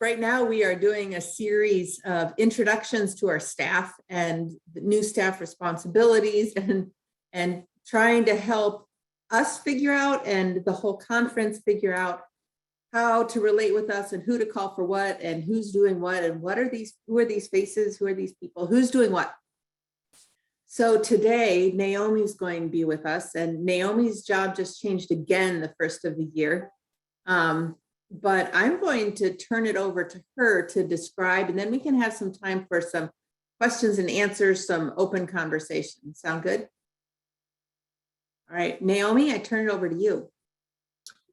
Right now, we are doing a series of introductions to our staff and the new staff responsibilities and trying to help us figure out and the whole conference figure out how to relate with us and who to call for what and who's doing what and who are these faces, who are these people, who's doing what. So today, Naomi's going to be with us, and Naomi's job just changed again the first of the year. But I'm going to turn it over to her to describe, and then we can have some time for some questions and answers, some open conversation. Sound good? All right, Naomi, I turn it over to you.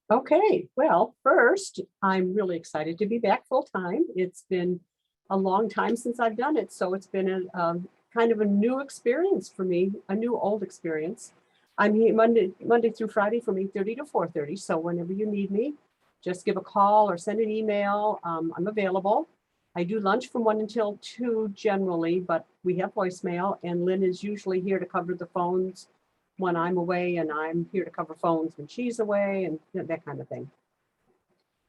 Okay, well, first, I'm really excited to be back full time. It's been a long time since I've done it, so it's been a kind of a new experience for me, a new old experience. I'm here Monday through Friday from 8:30 to 4:30, so whenever you need me, just give a call or send an email. I'm available. I do lunch from 1 until 2 generally, but we have voicemail, and Lynn is usually here to cover the phones when I'm away, and I'm here to cover phones when she's away, and that kind of thing.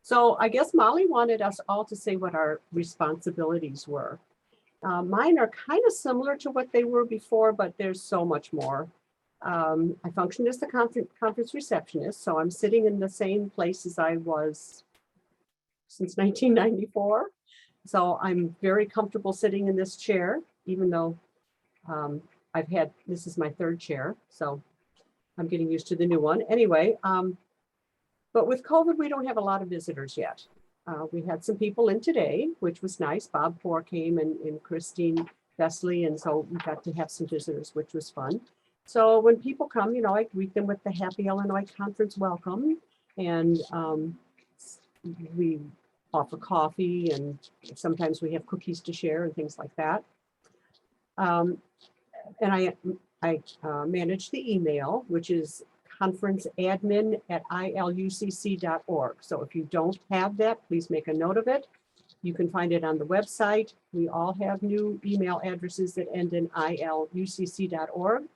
So I guess Molly wanted us all to say what our responsibilities were. Mine are kind of similar to what they were before, but there's so much more. I function as the conference receptionist, so I'm sitting in the same place as I was since 1994. So I'm very comfortable sitting in this chair, even though this is my third chair, so I'm getting used to the new one. Anyway, but with COVID, we don't have a lot of visitors yet. We had some people in today, which was nice. Bob Poor came and Christine Vesley, and so we got to have some visitors, which was fun. So when people come, I greet them with the Happy Illinois Conference welcome, and we offer coffee, and sometimes we have cookies to share and things like that. And I manage the email, which is conferenceadmin@ilucc.org. So if you don't have that, please make a note of it. You can find it on the website. We all have new email addresses that end in ilucc.org.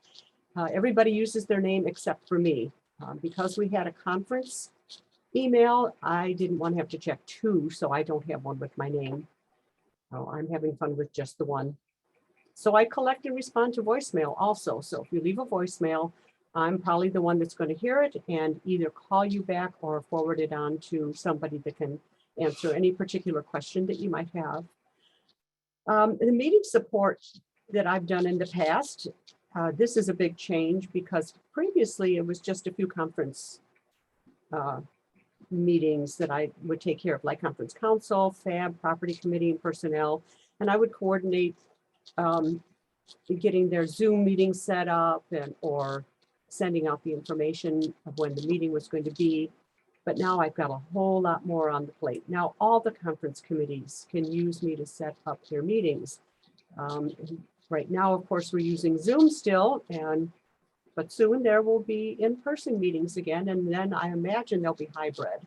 Everybody uses their name except for me. Because we had a conference email, I didn't want to have to check 2, so I don't have one with my name. So I'm having fun with just the one. So I collect and respond to voicemail also. So if you leave a voicemail, I'm probably the one that's going to hear it and either call you back or forward it on to somebody that can answer any particular question that you might have. The meeting support that I've done in the past, this is a big change because previously it was just a few conference meetings that I would take care of, like conference council, FAB, property committee, and personnel, and I would coordinate getting their Zoom meeting set up or sending out the information of when the meeting was going to be. But now I've got a whole lot more on the plate. Now all the conference committees can use me to set up their meetings. Right now, of course, we're using Zoom still, but soon there will be in-person meetings again, and then I imagine they'll be hybrid,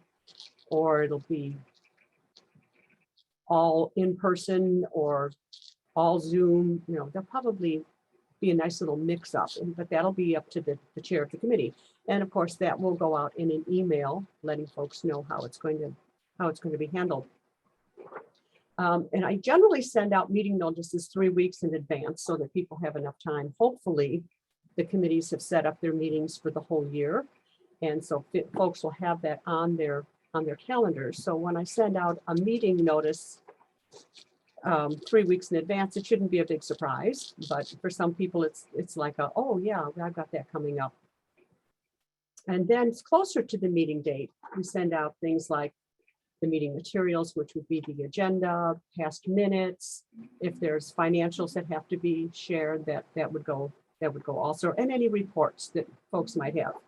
or it'll be all in-person or all Zoom. There'll probably be a nice little mix-up, but that'll be up to the chair of the committee. And of course, that will go out in an email, letting folks know how it's going to be handled. And I generally send out meeting notices 3 weeks in advance so that people have enough time. Hopefully, the committees have set up their meetings for the whole year, and so folks will have that on their calendars. So when I send out a meeting notice 3 weeks in advance, it shouldn't be a big surprise, but for some people it's like oh yeah, I've got that coming up. And then it's closer to the meeting date, we send out things like the meeting materials, which would be the agenda, past minutes. If there's financials that have to be shared, that would go also, and any reports that folks might have.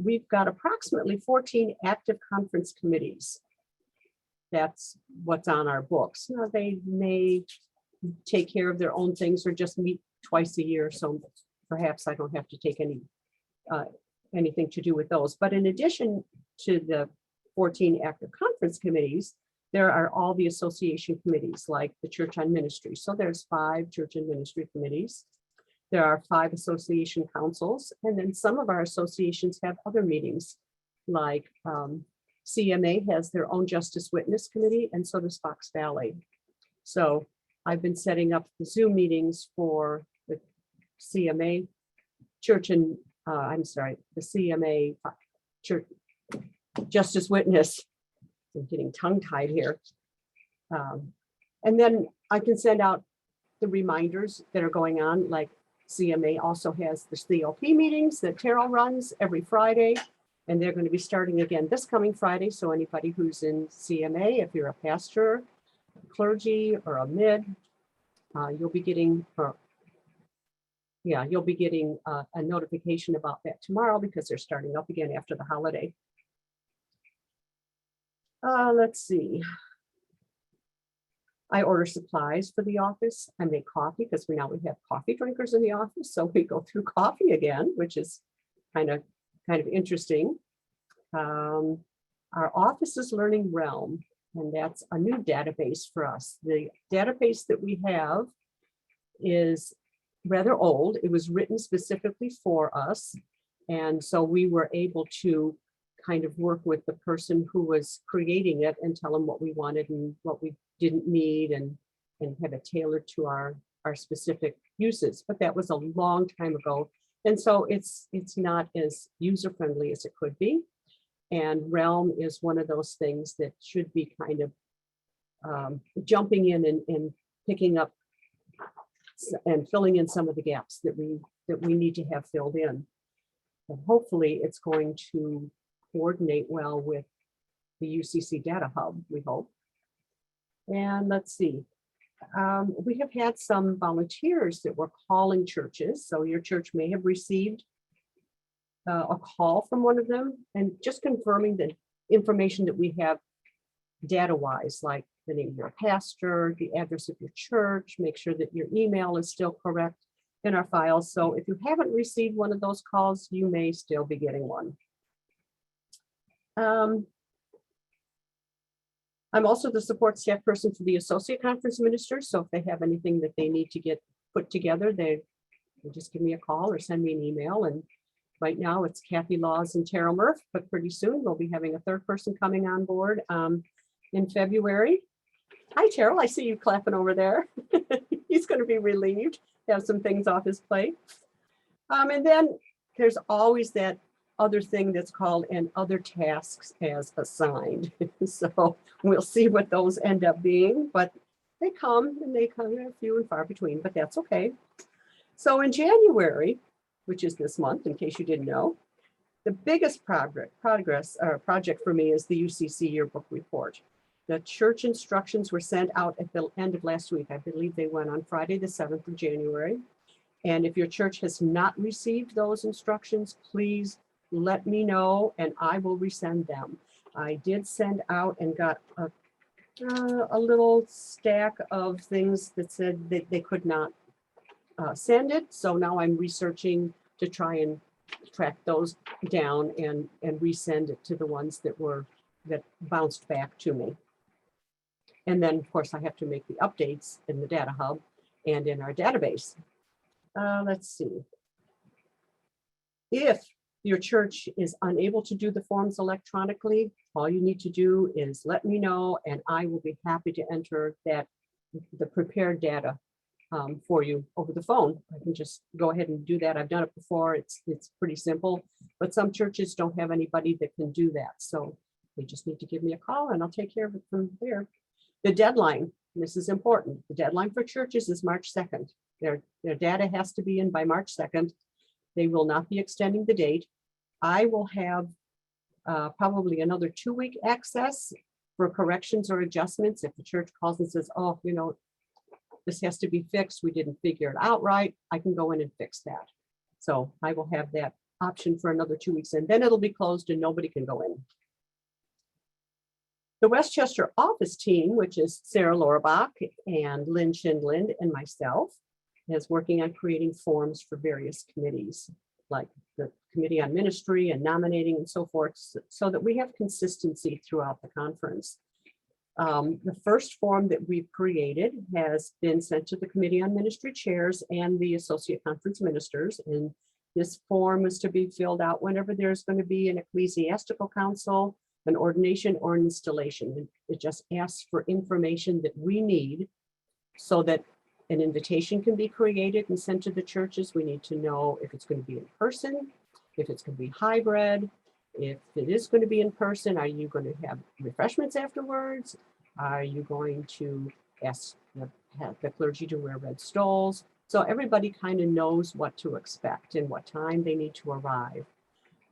We've got approximately 14 active conference committees. That's what's on our books. Now, they may take care of their own things or just meet twice a year, so perhaps I don't have to take anything to do with those. But in addition to the 14 active conference committees, there are all the association committees, like the Church on Ministry. So there's 5 Church and Ministry committees. There are 5 association councils, and then some of our associations have other meetings, like CMA has their own Justice Witness Committee, and so does Fox Valley. So I've been setting up the Zoom meetings for the CMA Church and, the CMA Church Justice Witness. I'm getting tongue-tied here. And then I can send out the reminders that are going on, like CMA also has the COP meetings that Terrell runs every Friday, and they're going to be starting again this coming Friday. So anybody who's in CMA, if you're a pastor, clergy, or a mid, you'll be getting, a notification about that tomorrow because they're starting up again after the holiday. Let's see. I order supplies for the office. I make coffee because we have coffee drinkers in the office. So we go through coffee again, which is kind of interesting. Our office is learning Realm, and that's a new database for us. The database that we have is rather old. It was written specifically for us. And so we were able to kind of work with the person who was creating it and tell them what we wanted and what we didn't need, and have it tailored to our specific uses. But that was a long time ago. And so it's not as user-friendly as it could be. And Realm is one of those things that should be kind of jumping in and picking up and filling in some of the gaps that we need to have filled in. And hopefully it's going to coordinate well with the UCC Data Hub, we hope. And let's see, we have had some volunteers that were calling churches. So your church may have received a call from one of them, and just confirming the information that we have data-wise, like the name of your pastor, the address of your church, make sure that your email is still correct in our files. So if you haven't received one of those calls, you may still be getting one. I'm also the support staff person for the Associate Conference Ministers. So if they have anything that they need to get put together, they just give me a call or send me an email. And right now it's Kathy Laws and Terrell Murph, but pretty soon we'll be having a third person coming on board in February. Hi, Terrell, I see you clapping over there. He's going to be relieved to have some things off his plate. And then there's always that other thing that's called and other tasks as assigned. So we'll see what those end up being, but they come few and far between, but that's okay. So in January, which is this month, in case you didn't know, the biggest project for me is the UCC yearbook report. The church instructions were sent out at the end of last week. I believe they went on Friday, the 7th of January. And if your church has not received those instructions, please let me know and I will resend them. I did send out and got a little stack of things that said that they could not send it. So now I'm researching to try and track those down and resend it to the ones that bounced back to me. And then of course I have to make the updates in the Data Hub and in our database. Let's see. If your church is unable to do the forms electronically, all you need to do is let me know and I will be happy to enter the prepared data for you over the phone. I can just go ahead and do that. I've done it before. It's pretty simple, but some churches don't have anybody that can do that. So they just need to give me a call and I'll take care of it from there. The deadline, this is important. The deadline for churches is March 2nd. Their data has to be in by March 2nd. They will not be extending the date. I will have probably another 2-week access for corrections or adjustments. If the church calls and says, oh, this has to be fixed, we didn't figure it out right, I can go in and fix that. So I will have that option for another 2 weeks, and then it'll be closed and nobody can go in. The Westchester office team, which is Sarah Lauerbach and Lynn Schindlind and myself, is working on creating forms for various committees, like the Committee on Ministry and Nominating and so forth, so that we have consistency throughout the conference. The first form that we've created has been sent to the Committee on Ministry chairs and the Associate Conference Ministers. And this form is to be filled out whenever there's going to be an ecclesiastical council an ordination or an installation. It just asks for information that we need so that an invitation can be created and sent to the churches. We need to know if it's going to be in person, if it's going to be hybrid. If it is going to be in person, are you going to have refreshments afterwards? Are you going to ask the clergy to wear red stoles? So everybody kind of knows what to expect and what time they need to arrive.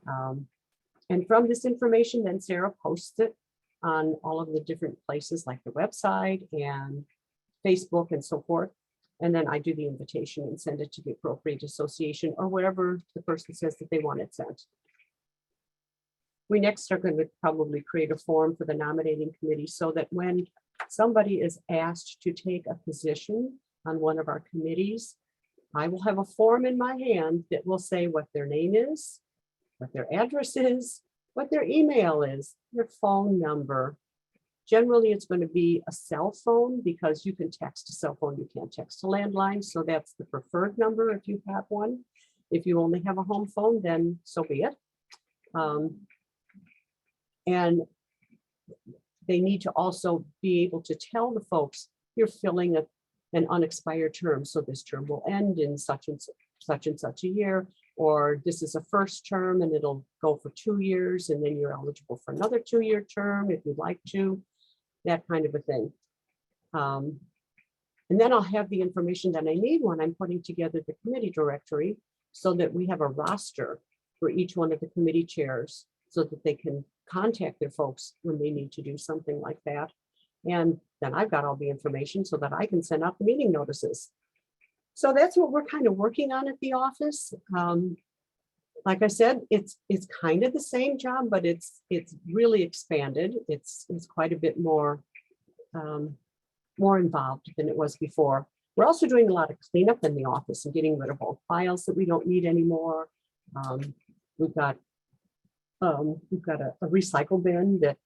And from this information, then Sarah posts it on all of the different places like the website and Facebook and so forth. And then I do the invitation and send it to the appropriate association or wherever the person says that they want it sent. We next are going to probably create a form for the nominating committee so that when somebody is asked to take a position on one of our committees, I will have a form in my hand that will say what their name is, what their address is, what their email is, their phone number. Generally, it's going to be a cell phone because you can text a cell phone. You can't text a landline. So that's the preferred number if you have one. If you only have a home phone, then so be it. And they need to also be able to tell the folks, you're filling an unexpired term. So this term will end in such and such a year, or this is a first term and it'll go for 2 years and then you're eligible for another 2-year term if you'd like to, that kind of a thing. And then I'll have the information that I need when I'm putting together the committee directory so that we have a roster for each one of the committee chairs so that they can contact their folks when they need to do something like that. And then I've got all the information so that I can send out the meeting notices. So that's what we're kind of working on at the office. Like I said, it's kind of the same job, but it's really expanded. It's quite a bit more involved than it was before. We're also doing a lot of cleanup in the office and getting rid of old files that we don't need anymore. We've got a recycle bin that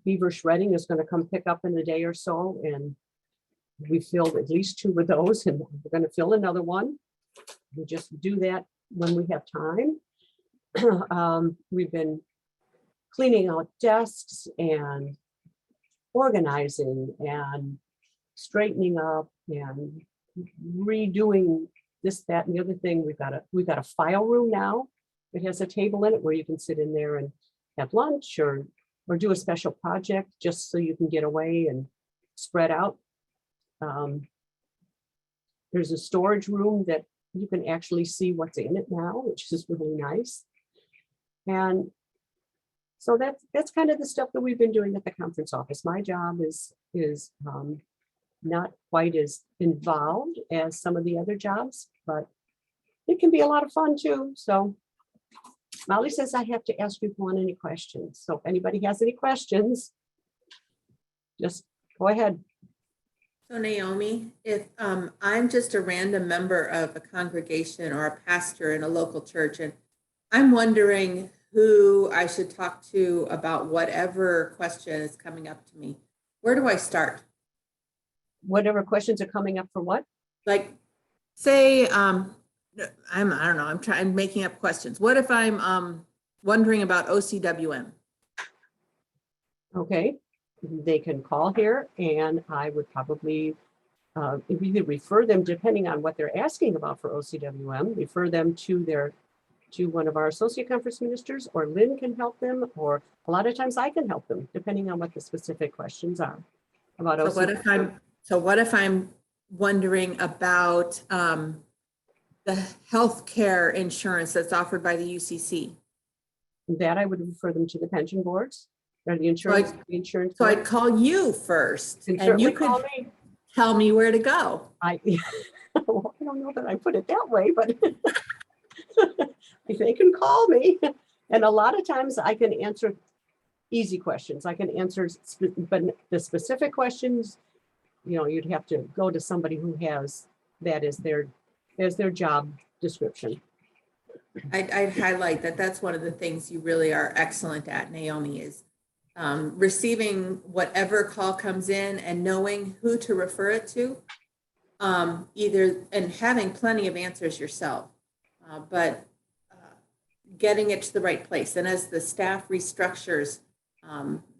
Beaver Shredding is going to come pick up in a day or so, and we filled at least 2 of those, and we're going to fill another one. We just do that when we have time. We've been cleaning out desks and organizing and straightening up and redoing this, that, and the other thing. We've got a file room now. It has a table in it where you can sit in there and have lunch or do a special project just so you can get away and spread out. There's a storage room that you can actually see what's in it now, which is really nice. And so that's kind of the stuff that we've been doing at the conference office. My job is not quite as involved as some of the other jobs, but it can be a lot of fun too. So Molly says I have to ask you if you want any questions. So if anybody has any questions, just go ahead. So Naomi, if I'm just a random member of a congregation or a pastor in a local church, and I'm wondering who I should talk to about whatever question is coming up to me, where do I start? Whatever questions are coming up for what? Like, say, I don't know, I'm making up questions. What if I'm wondering about OCWM? Okay, they can call here and I would probably either refer them, depending on what they're asking about for OCWM, refer them to one of our associate conference ministers, or Lynn can help them, or a lot of times I can help them, depending on what the specific questions are about OCWM. So what if I'm wondering about the healthcare insurance that's offered by the UCC? That I would refer them to the pension boards or the insurance. So I'd call you first, and you could tell me where to go. Well, I don't know that I put it that way, but they can call me. And a lot of times I can answer easy questions. I can answer, but the specific questions, you'd have to go to somebody who has that as their job description. I'd highlight that that's one of the things you really are excellent at, Naomi, is receiving whatever call comes in and knowing who to refer it to, and having plenty of answers yourself, but getting it to the right place. And as the staff restructures,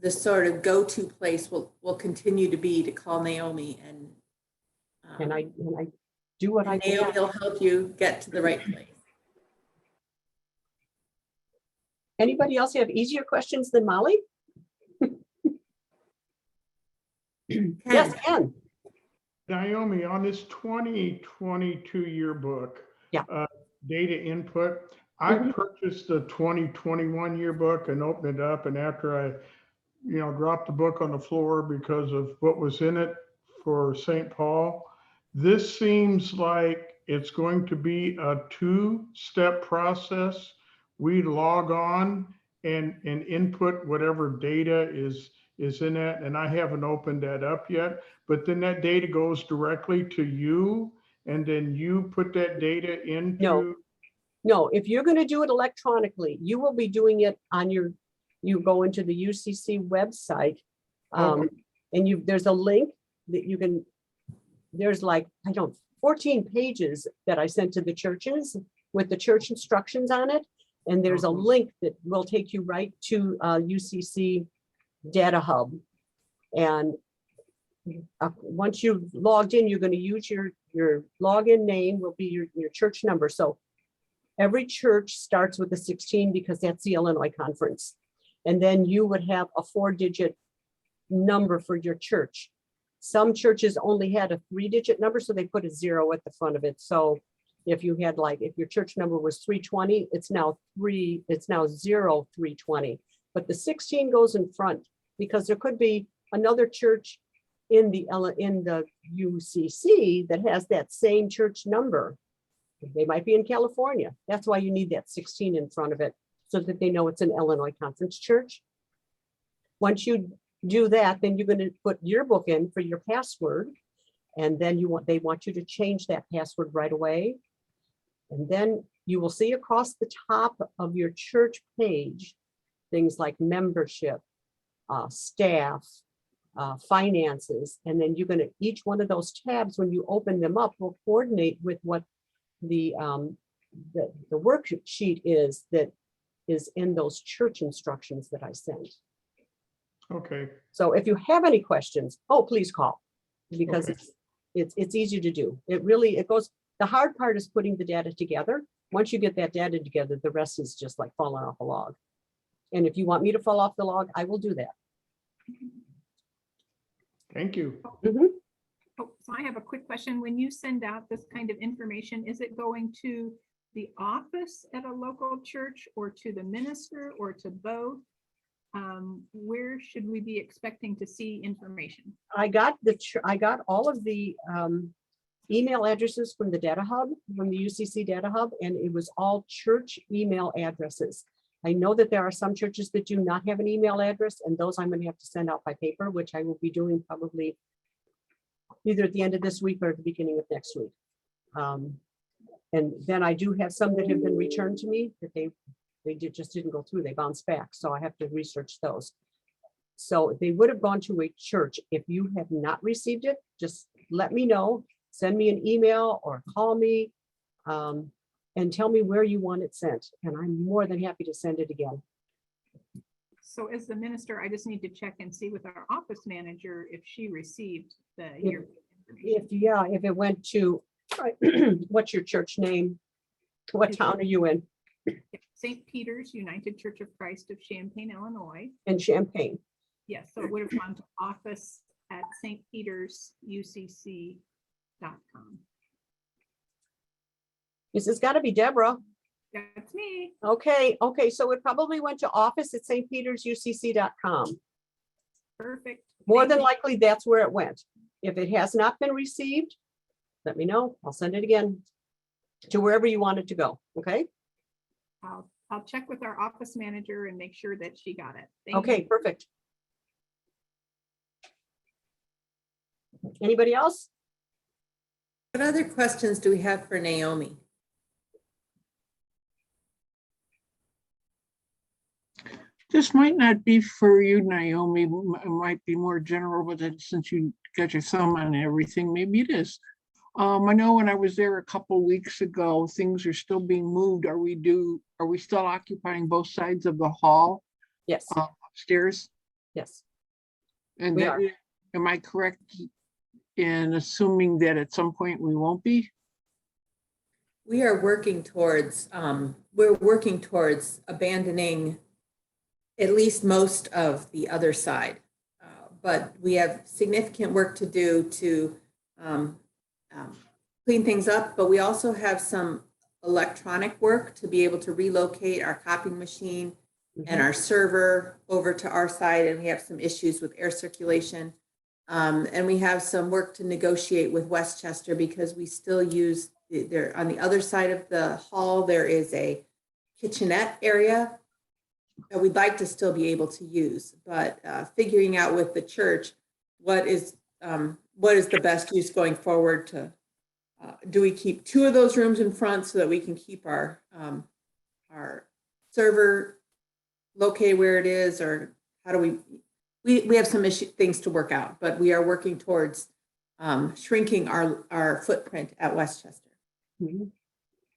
the sort of go-to place will continue to be to call Naomi, And I do what I Naomi can. will help you get to the right place. Anybody else have easier questions than Molly? Yes, Ken. Naomi, on this 2022 yearbook, Yeah. Data input, I Mhm. purchased the 2021 yearbook and opened it up, and after I, dropped the book on the floor because of what was in it for St. Paul, this seems like it's going to be a two-step process. We log on and input whatever data is in it, and I haven't opened that up yet, but then that data goes directly to you, and then you put that data into. No, if you're going to do it electronically, you will be doing it on you go into the UCC website, Okay. and there's a link that you can, there's like, 14 pages that I sent to the churches with the church instructions on it. And there's a link that will take you right to UCC Data Hub. And once you've logged in, you're going to use your login name will be your church number. So every church starts with a 16 because that's the Illinois conference. And then you would have a 4-digit number for your church. Some churches only had a 3-digit number, so they put a 0 at the front of it. So if you had if your church number was 320, it's now 0320. But the 16 goes in front because there could be another church in the UCC that has that same church number. They might be in California. That's why you need that 16 in front of it so that they know it's an Illinois Conference church. Once you do that, then you're going to put your book in for your password. And then they want you to change that password right away. And then you will see across the top of your church page, things like membership, staff, finances. And then you're going to, each one of those tabs, when you open them up, will coordinate with what the worksheet is that is in those church instructions that I sent. Okay. So if you have any questions, please call, because Okay. it's easy to do. It goes, the hard part is putting the data together. Once you get that data together, the rest is just like falling off a log. And if you want me to fall off the log, I will do that. Thank you. Mhm. Oh, so I have a quick question. When you send out this kind of information, is it going to the office at a local church or to the minister or to both? Where should we be expecting to see information? I got all of the email addresses from the data hub, from the UCC data hub, and it was all church email addresses. I know that there are some churches that do not have an email address, and those I'm going to have to send out by paper, which I will be doing probably either at the end of this week or at the beginning of next week. And then I do have some that have been returned to me that they just didn't go through. They bounced back. So I have to research those. So they would have gone to a church. If you have not received it, just let me know. Send me an email or call me and tell me where you want it sent. And I'm more than happy to send it again. So as the minister, I just need to check and see with our office manager if she received the yearbook information. If it went to, what's your church name? What town are you in? St. Peter's United Church of Christ of Champaign, Illinois. In Champaign. Yes, so it would have gone to office at stpetersucc.com. This has got to be Deborah. That's me. Okay, so it probably went to office at stpetersucc.com. Perfect. More Thank than you. likely, that's where it went. If it has not been received, let me know. I'll send it again to wherever you want it to go. Okay. I'll check with our office manager and make sure that she got it. Thank Okay, you. perfect. Anybody else? What other questions do we have for Naomi? This might not be for you, Naomi. It might be more general, but then since you got your thumb on everything, maybe it is. I know when I was there a couple weeks ago, things are still being moved. Are we still occupying both sides of the hall Yes. upstairs? Yes. And We that, are. am I correct in assuming that at some point we won't be? We are working towards, abandoning at least most of the other side. But we have significant work to do to clean things up, but we also have some electronic work to be able to relocate our copying machine and our server over to our side, and we have some issues with air circulation. And we have some work to negotiate with Westchester because we still use, there on the other side of the hall, there is a kitchenette area that we'd like to still be able to use, but figuring out with the church, what is the best use going forward to, do we keep 2 of those rooms in front so that we can keep our server located where it is, or how do we have some things to work out, but we are working towards shrinking our footprint at Westchester. Mhm.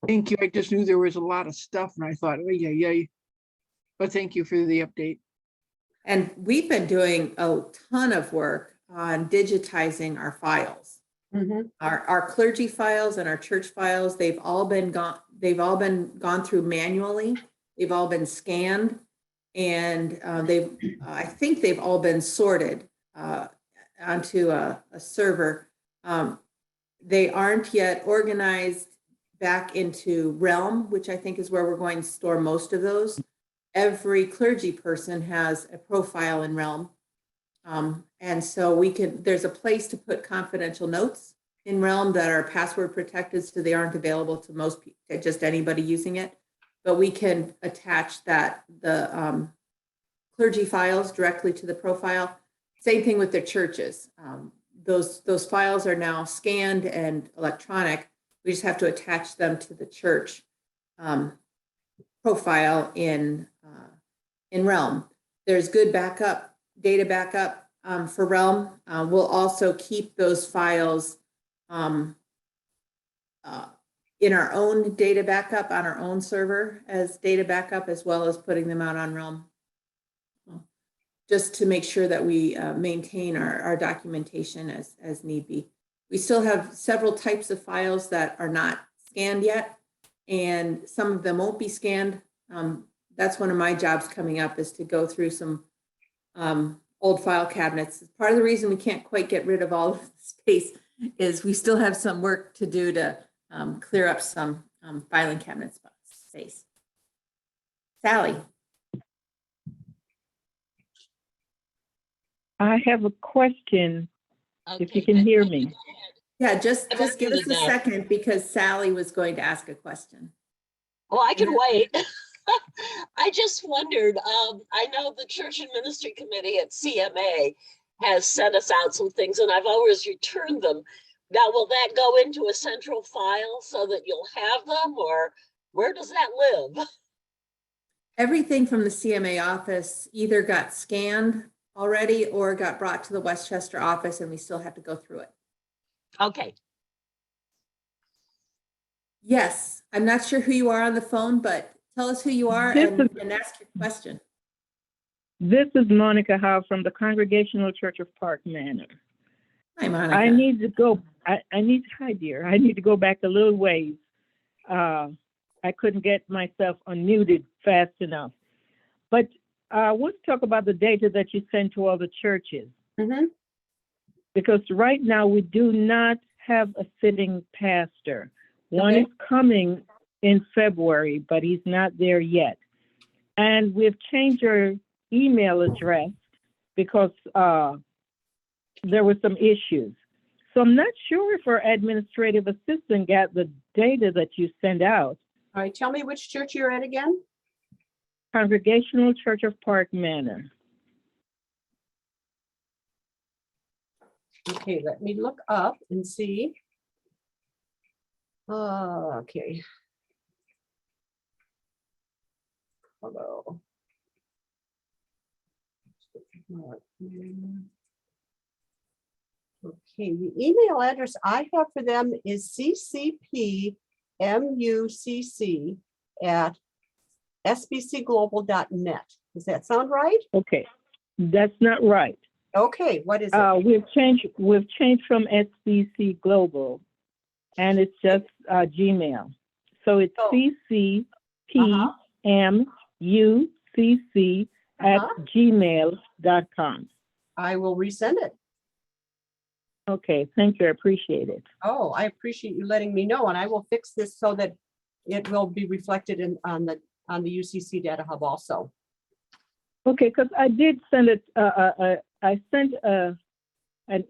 Thank you. I just knew there was a lot of stuff and I thought, oh, yeah. But thank you for the update. And we've been doing a ton of work on digitizing our files. Mhm. Our clergy files and our church files, they've all been gone through manually. They've all been scanned, and I think they've all been sorted onto a server. They aren't yet organized back into Realm, which I think is where we're going to store most of those. Every clergy person has a profile in Realm. And so there's a place to put confidential notes in Realm that are password protected, so they aren't available to most people, just anybody using it. But we can attach the clergy files directly to the profile. Same thing with the churches. Those files are now scanned and electronic. We just have to attach them to the church profile in Realm. There's good backup, data backup for Realm. We'll also keep those files in our own data backup on our own server as data backup, as well as putting them out on Realm, just to make sure that we maintain our documentation as need be. We still have several types of files that are not scanned yet, and some of them won't be scanned. That's one of my jobs coming up, is to go through some old file cabinets. Part of the reason we can't quite get rid of all of the space is we still have some work to do to clear up some filing cabinet space. Sally. I have a question, if you Okay, can hear Becky, me. go ahead. Yeah, just give us unmuted a now. second, because Sally was going to ask a question. Well, I can wait. I just wondered, I know the Church and Ministry Committee at CMA has sent us out some things, and I've always returned them. Now, will that go into a central file so that you'll have them, or where does that live? Everything from the CMA office either got scanned already or got brought to the Westchester office, and we still have to go through it. Okay, Yes, I'm not sure who you are on the phone, but tell us who you are and ask your question. This is Monica Howe from the Congregational Church of Park Manor. Hi, Monica. I need to go, hi dear, I need to go back a little ways. I couldn't get myself unmuted fast enough. But let's talk about the data that you sent to all the churches. Mhm. Because right now we do not have a sitting pastor. One Okay. is coming in February, but he's not there yet. And we've changed our email address because there were some issues. So I'm not sure if our administrative assistant got the data that you sent out. All right, tell me which church you're at again? Congregational Church of Park Manor. Okay, let me look up and see. Okay. Hello. Okay, the email address I have for them is ccpmucc@sbcglobal.net. Does that sound right? Okay. That's not right. Okay, what is it? We've changed from SBC Global, and it's just Gmail. So it's Oh. ccpmucc@gmail.com. I will resend it. Okay, thank you. I appreciate it. Oh, I appreciate you letting me know, and I will fix this so that it will be reflected on the UCC Data Hub also. Okay, because I did send it. I sent an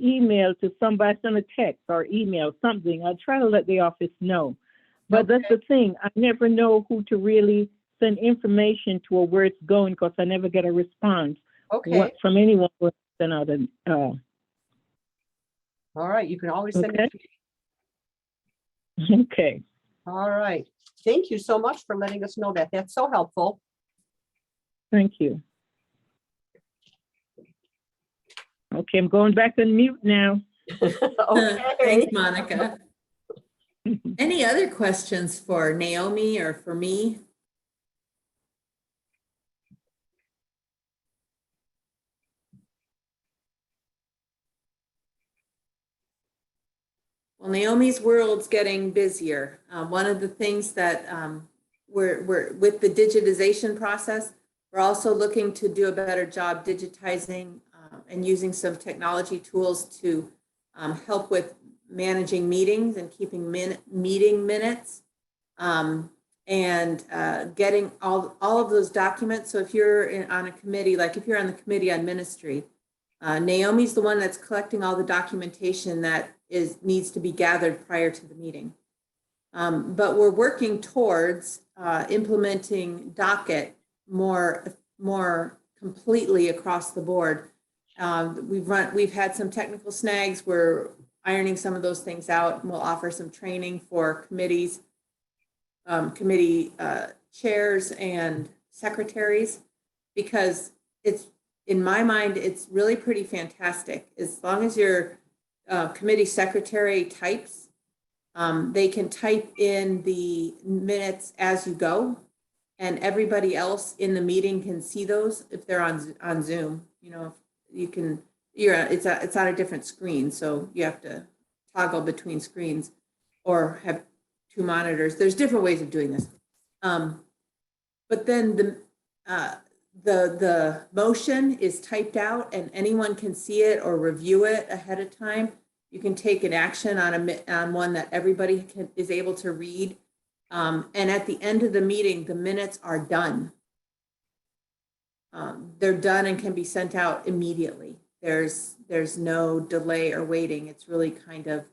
email to somebody. I sent a text or email, something. I try to let the office know, but that's the thing. I never know who to really send information to or where it's going because I never get a response from anyone who sent out an. All right, you can always send it to me. Okay. All right. Thank you so much for letting us know that. That's so helpful. Thank you. Okay, I'm going back on mute now. Okay. Thanks, Monica. Any other questions for Naomi or for me? Well, Naomi's world's getting busier. One of the things that we're with the digitization process, we're also looking to do a better job digitizing and using some technology tools to help with managing meetings and keeping meeting minutes and getting all of those documents. So if you're on a committee, like if you're on the committee on ministry, Naomi's the one that's collecting all the documentation that needs to be gathered prior to the meeting. But we're working towards implementing docket more completely across the board. We've had some technical snags. We're ironing some of those things out, and we'll offer some training for committees, committee chairs and secretaries, because in my mind, it's really pretty fantastic. As long as your committee secretary types, they can type in the minutes as you go, and everybody else in the meeting can see those if they're on Zoom. You know, you can. It's on a different screen, so you have to toggle between screens or have two monitors. There's different ways of doing this, but then the motion is typed out and anyone can see it or review it ahead of time. You can take an action on one that everybody is able to read. And at the end of the meeting, the minutes are done. They're done and can be sent out immediately. There's no delay or waiting. It's really kind of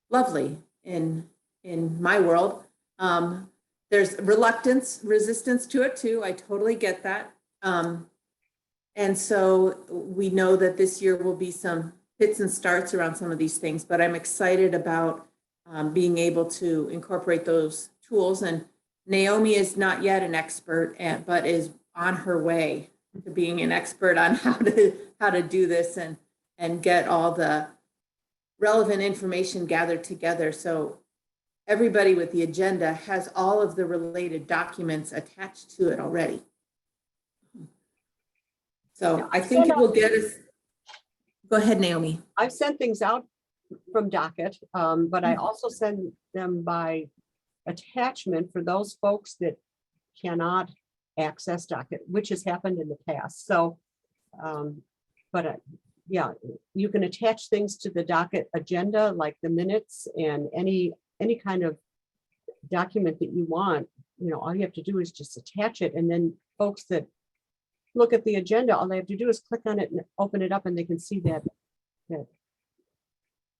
lovely in my world. There's resistance to it too. I totally get that. And so we know that this year will be some fits and starts around some of these things, but I'm excited about being able to incorporate those tools. And Naomi is not yet an expert, but is on her way to being an expert on how to do this and get all the relevant information gathered together. So everybody with the agenda has all of the related documents attached to it already. So I think it will get us. Go ahead, Naomi. I've sent things out from docket, but I also send them by attachment for those folks that cannot access docket, which has happened in the past. So, yeah, you can attach things to the docket agenda, like the minutes and any kind of document that you want. You know, all you have to do is just attach it, and then folks that look at the agenda, all they have to do is click on it and open it up, and they can see that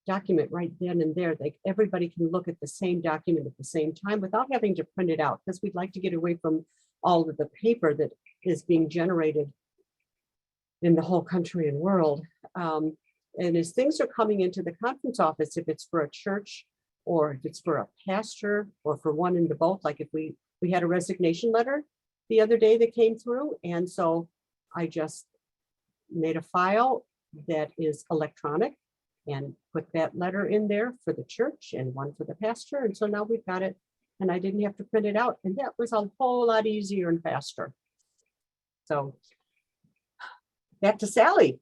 document right then and there. Everybody can look at the same document at the same time without having to print it out, because we'd like to get away from all of the paper that is being generated in the whole country and world. And as things are coming into the conference office, if it's for a church or if it's for a pastor or for one in the both, like if we had a resignation letter the other day that came through. And so I just made a file that is electronic and put that letter in there for the church and one for the pastor. And so now we've got it, and I didn't have to print it out. And that was a whole lot easier and faster. So back to Sally.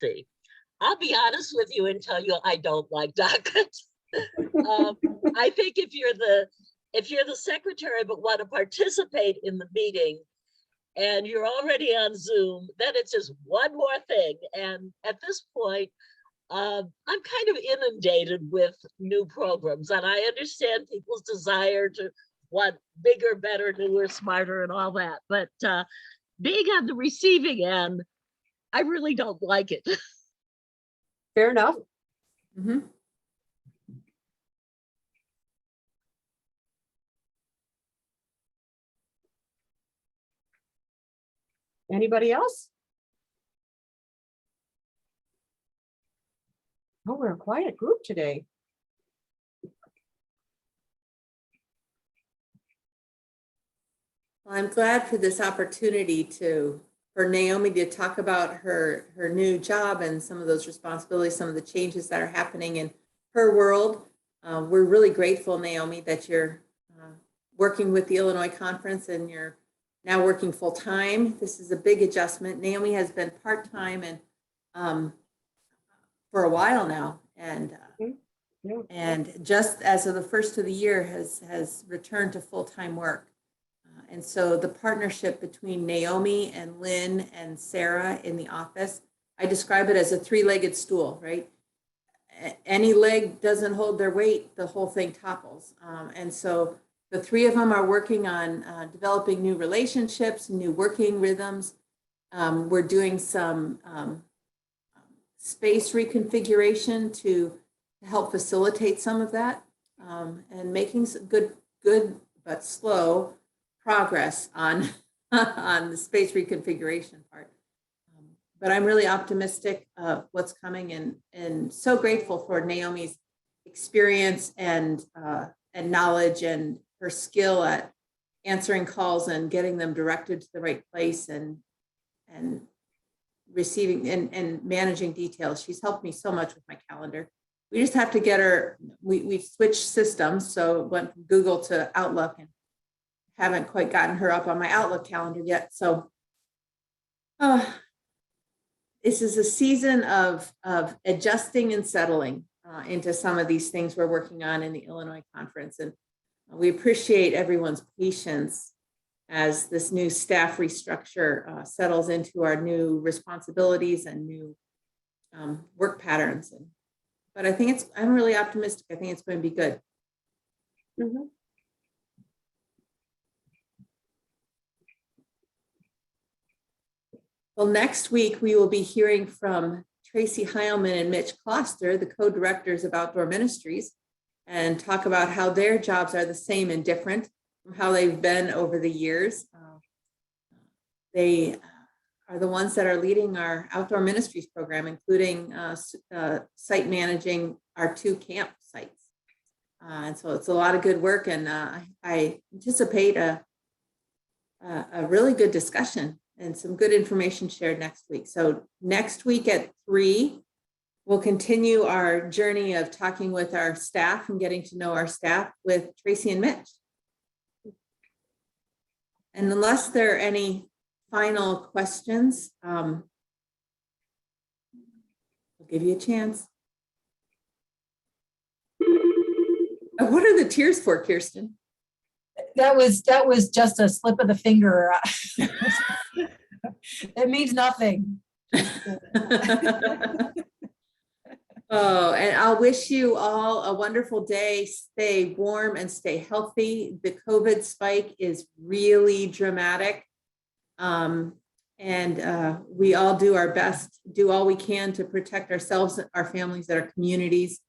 See, I'll be honest with you and tell you I don't like dockets. I think if you're the secretary but want to participate in the meeting and you're already on Zoom, then it's just one more thing. And at this point, I'm kind of inundated with new programs, and I understand people's desire to want bigger, better, newer, smarter, and all that. But being on the receiving end, I really don't like it. Fair enough. Mhm. Anybody else? Oh, we're a quiet group today. Well, I'm glad for this opportunity for Naomi to talk about her new job and some of those responsibilities, some of the changes that are happening in her world. We're really grateful, Naomi, that you're working with the Illinois Conference and you're now working full time. This is a big adjustment. Naomi has been part-time and for a while now, and just as of the first of the year has returned to full-time work. And so the partnership between Naomi and Lynn and Sarah in the office, I describe it as a three-legged stool, right? Any leg doesn't hold their weight, the whole thing topples. And so the three of them are working on developing new relationships, new working rhythms. We're doing some space reconfiguration to help facilitate some of that, and making some good but slow progress on on the space reconfiguration part. But I'm really optimistic of what's coming, and so grateful for Naomi's experience and knowledge and her skill at answering calls and getting them directed to the right place and receiving and managing details. She's helped me so much with my calendar. We just have to get her, we've switched systems, so it went from Google to Outlook, and haven't quite gotten her up on my Outlook calendar yet. So this is a season of adjusting and settling into some of these things we're working on in the Illinois Conference. And we appreciate everyone's patience as this new staff restructure settles into our new responsibilities and new work patterns. But I think I'm really optimistic. I think it's going to be good. Mm-hmm. Well, next week we will be hearing from Tracy Heilman and Mitch Kloster, the co-directors of Outdoor Ministries, and talk about how their jobs are the same and different from how they've been over the years. They are the ones that are leading our Outdoor Ministries program, including site managing our 2 camp sites. And so it's a lot of good work, and I anticipate a really good discussion and some good information shared next week. So next week at 3, we'll continue our journey of talking with our staff and getting to know our staff with Tracy and Mitch. And unless there are any final questions, I'll give you a chance. What are the tears for, Kirsten? That was just a slip of the finger. It means nothing. Oh, and I'll wish you all a wonderful day. Stay warm and stay healthy. The COVID spike is really dramatic. And we all do our best, do all we can to protect ourselves, our families, our communities,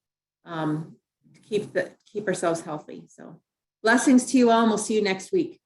to keep ourselves healthy. So blessings to you all, and we'll see you next week.